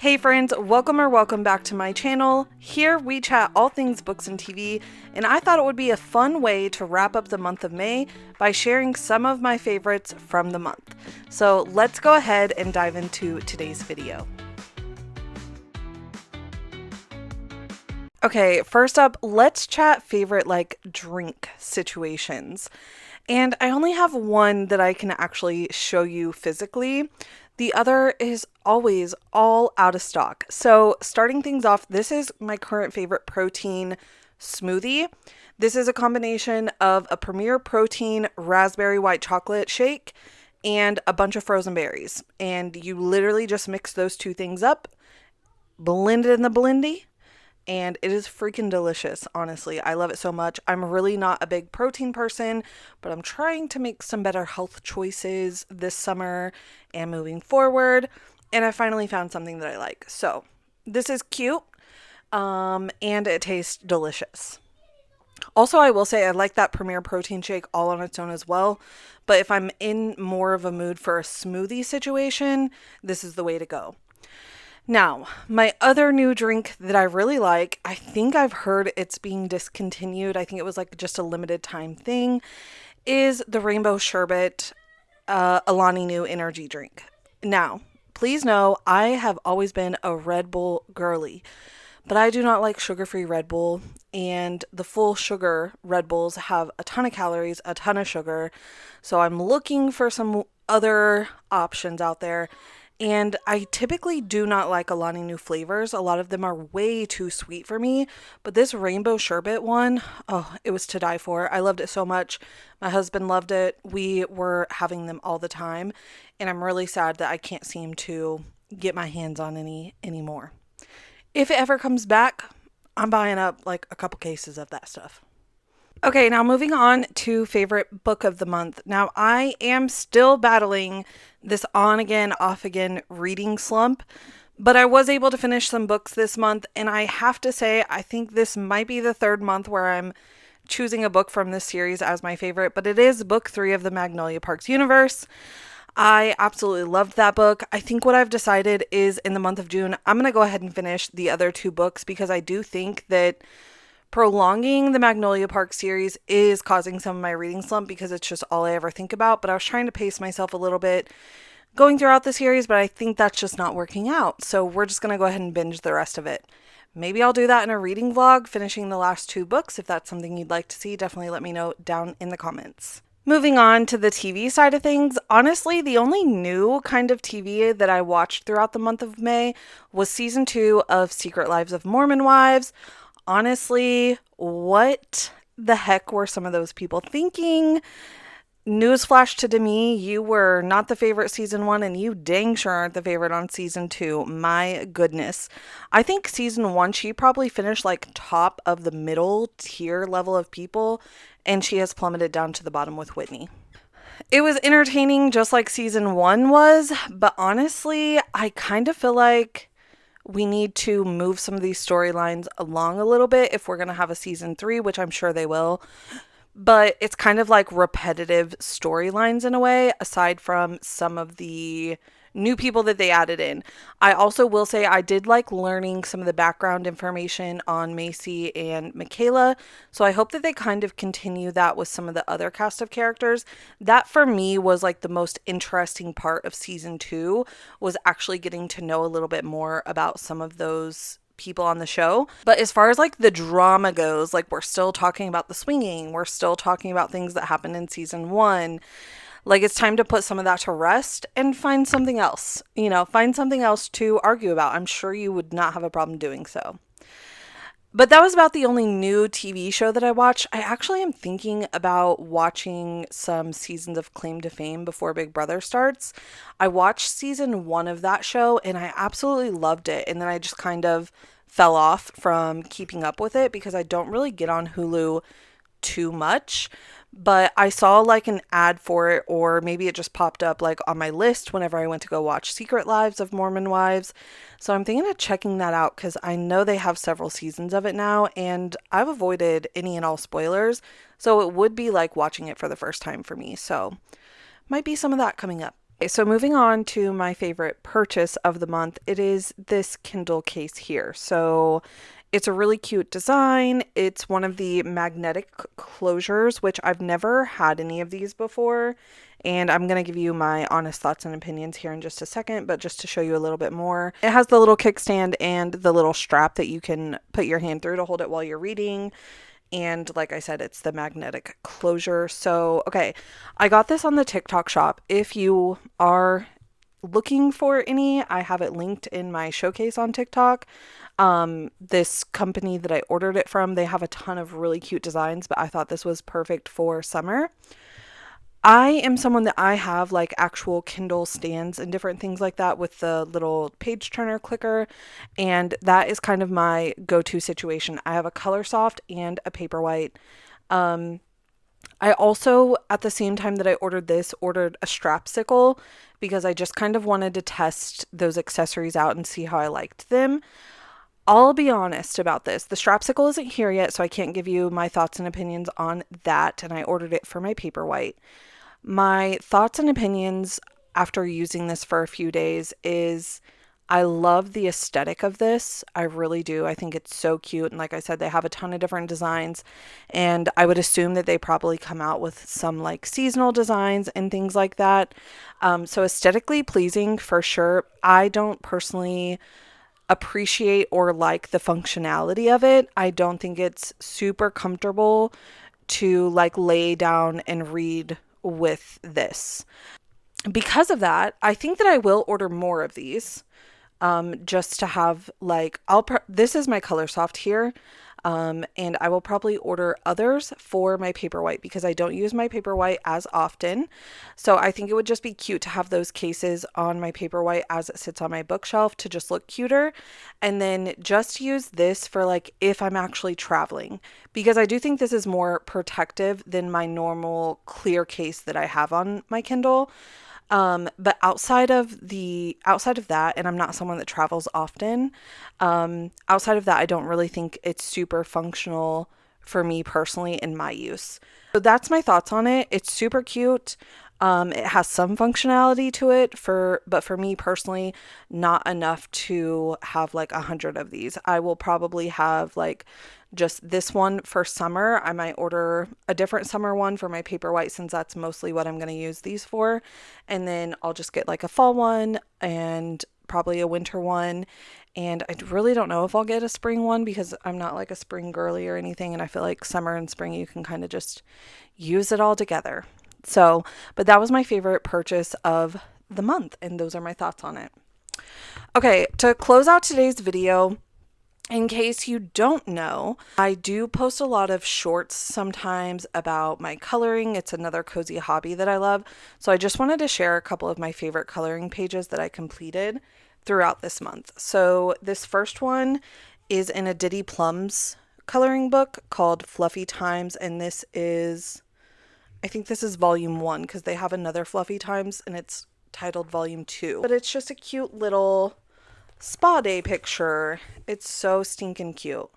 Hey friends, welcome back to my channel. Here we chat all things books and TV, and I thought it would be a fun way to wrap up the month of May by sharing some of my favorites from the month. So let's go ahead and dive into today's video. Okay, first up, let's chat favorite drink situations. And I only have one that I can actually show you physically. The other is always all out of stock. So, starting things off, this is my current favorite protein smoothie. This is a combination of a Premier Protein raspberry white chocolate shake and a bunch of frozen berries. And you literally just mix those two things up, blend it in the blendy, and it is freaking delicious. Honestly, I love it so much. I'm really not a big protein person, but I'm trying to make some better health choices this summer and moving forward, and I finally found something that I like. So this is cute, and it tastes delicious. Also, I will say I like that Premier Protein shake all on its own as well, but if I'm in more of a mood for a smoothie situation, this is the way to go. Now, my other new drink that I really like, I think I've heard it's being discontinued. I think it was like just a limited time thing, is the Rainbow Sherbet Alani Nu energy drink. Now, please know I have always been a Red Bull girly, but I do not like sugar-free Red Bull, and the full sugar Red Bulls have a ton of calories, a ton of sugar. So I'm looking for some other options out there. And I typically do not like Alani Nu flavors. A lot of them are way too sweet for me. But this rainbow sherbet one, oh, it was to die for. I loved it so much. My husband loved it. We were having them all the time. And I'm really sad that I can't seem to get my hands on any anymore. If it ever comes back, I'm buying up like a couple cases of that stuff. Okay, now moving on to favorite book of the month. Now, I am still battling this on again, off again reading slump, but I was able to finish some books this month, and I have to say, I think this might be the third month where I'm choosing a book from this series as my favorite, but it is book 3 of the Magnolia Parks universe. I absolutely loved that book. I think what I've decided is in the month of June, I'm going to go ahead and finish the other two books because I do think that prolonging the Magnolia Park series is causing some of my reading slump because it's just all I ever think about. But I was trying to pace myself a little bit going throughout the series, but I think that's just not working out. So we're just going to go ahead and binge the rest of it. Maybe I'll do that in a reading vlog, finishing the last two books. If that's something you'd like to see, definitely let me know down in the comments. Moving on to the TV side of things, honestly, the only new kind of TV that I watched throughout the month of May was season 2 of Secret Lives of Mormon Wives. Honestly, what the heck were some of those people thinking? Newsflash to Demi, you were not the favorite season 1, and you dang sure aren't the favorite on season 2. My goodness. I think season 1, she probably finished like top of the middle tier level of people, and she has plummeted down to the bottom with Whitney. It was entertaining just like season 1 was, but honestly, I kind of feel like we need to move some of these storylines along a little bit if we're going to have a season 3, which I'm sure they will. But it's kind of like repetitive storylines in a way, aside from some of the new people that they added in. I also will say I did like learning some of the background information on Macy and Michaela, so I hope that they kind of continue that with some of the other cast of characters. That for me was like the most interesting part of season 2, was actually getting to know a little bit more about some of those people on the show. But as far as like the drama goes, like we're still talking about the swinging, we're still talking about things that happened in season 1. Like it's time to put some of that to rest and find something else, find something else to argue about. I'm sure you would not have a problem doing so. But that was about the only new TV show that I watched. I actually am thinking about watching some seasons of Claim to Fame before Big Brother starts. I watched season 1 of that show and I absolutely loved it. And then I just kind of fell off from keeping up with it because I don't really get on Hulu too much. But I saw like an ad for it, or maybe it just popped up like on my list whenever I went to go watch Secret Lives of Mormon Wives. So I'm thinking of checking that out because I know they have several seasons of it now, and I've avoided any and all spoilers. So it would be like watching it for the first time for me. So might be some of that coming up. Okay, so moving on to my favorite purchase of the month, it is this Kindle case here. So it's a really cute design. It's one of the magnetic closures, which I've never had any of these before. And I'm going to give you my honest thoughts and opinions here in just a second, but just to show you a little bit more. It has the little kickstand and the little strap that you can put your hand through to hold it while you're reading. And like I said, it's the magnetic closure. So, okay, I got this on the TikTok shop. If you are looking for any, I have it linked in my showcase on TikTok. This company that I ordered it from, they have a ton of really cute designs, but I thought this was perfect for summer. I am someone that I have like actual Kindle stands and different things like that with the little page turner clicker, and that is kind of my go-to situation. I have a color soft and a Paperwhite. Um, I also, at the same time that I ordered this, ordered a Strapsicle because I just kind of wanted to test those accessories out and see how I liked them. I'll be honest about this. The Strapsicle isn't here yet, so I can't give you my thoughts and opinions on that, and I ordered it for my Paperwhite. My thoughts and opinions after using this for a few days is I love the aesthetic of this. I really do. I think it's so cute. And like I said, they have a ton of different designs. And I would assume that they probably come out with some like seasonal designs and things like that. So aesthetically pleasing for sure. I don't personally appreciate or like the functionality of it. I don't think it's super comfortable to like lay down and read with this. Because of that, I think that I will order more of these, just to have like this is my color soft here. And I will probably order others for my Paperwhite because I don't use my Paperwhite as often. So I think it would just be cute to have those cases on my Paperwhite as it sits on my bookshelf to just look cuter. And then just use this for like if I'm actually traveling, because I do think this is more protective than my normal clear case that I have on my Kindle. But outside of that, and I'm not someone that travels often, outside of that, I don't really think it's super functional for me personally in my use. So that's my thoughts on it. It's super cute. It has some functionality to it but for me personally, not enough to have like 100 of these. I will probably have like just this one for summer. I might order a different summer one for my Paperwhite since that's mostly what I'm going to use these for. And then I'll just get like a fall one and probably a winter one. And I really don't know if I'll get a spring one because I'm not like a spring girly or anything. And I feel like summer and spring, you can kind of just use it all together. So, but that was my favorite purchase of the month. And those are my thoughts on it. Okay, to close out today's video, in case you don't know, I do post a lot of shorts sometimes about my coloring. It's another cozy hobby that I love. So I just wanted to share a couple of my favorite coloring pages that I completed throughout this month. So this first one is in a Diddy Plums coloring book called Fluffy Times, and I think this is volume 1 because they have another Fluffy Times and it's titled volume 2. But it's just a cute little spa day picture. It's so stinking cute.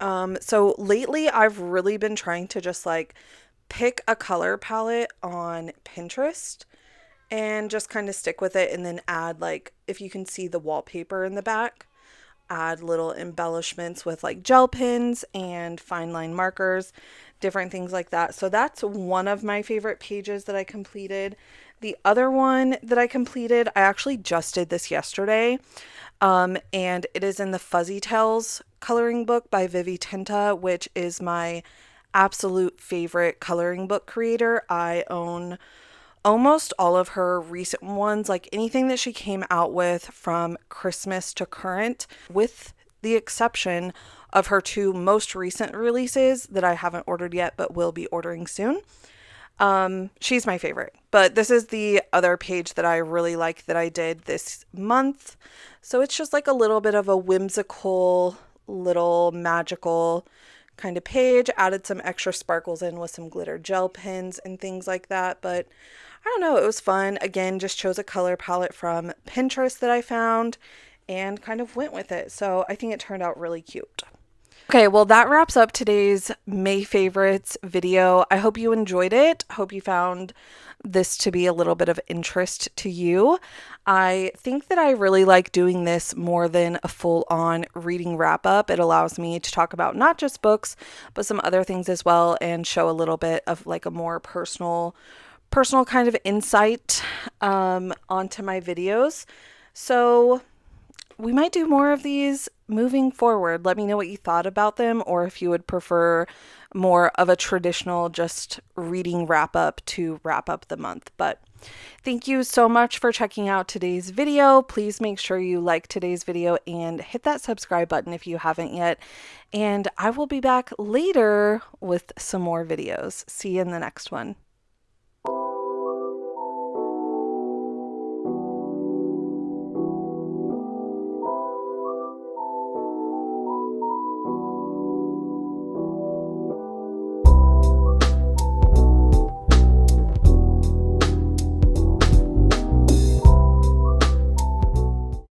So lately I've really been trying to just like pick a color palette on Pinterest and just kind of stick with it and then add like, if you can see the wallpaper in the back, add little embellishments with like gel pens and fine line markers, different things like that. So that's one of my favorite pages that I completed. The other one that I completed, I actually just did this yesterday, and it is in the Fuzzy Tales coloring book by Vivi Tinta, which is my absolute favorite coloring book creator. I own almost all of her recent ones, like anything that she came out with from Christmas to current, with the exception of her 2 most recent releases that I haven't ordered yet but will be ordering soon. She's my favorite, but this is the other page that I really like that I did this month. So it's just like a little bit of a whimsical, little magical kind of page. Added some extra sparkles in with some glitter gel pens and things like that. But I don't know, it was fun. Again, just chose a color palette from Pinterest that I found and kind of went with it. So I think it turned out really cute. Okay, well, that wraps up today's May favorites video. I hope you enjoyed it. I hope you found this to be a little bit of interest to you. I think that I really like doing this more than a full-on reading wrap-up. It allows me to talk about not just books, but some other things as well and show a little bit of like a more personal kind of insight onto my videos. So we might do more of these moving forward. Let me know what you thought about them, or if you would prefer more of a traditional just reading wrap up to wrap up the month. But thank you so much for checking out today's video. Please make sure you like today's video and hit that subscribe button if you haven't yet. And I will be back later with some more videos. See you in the next one.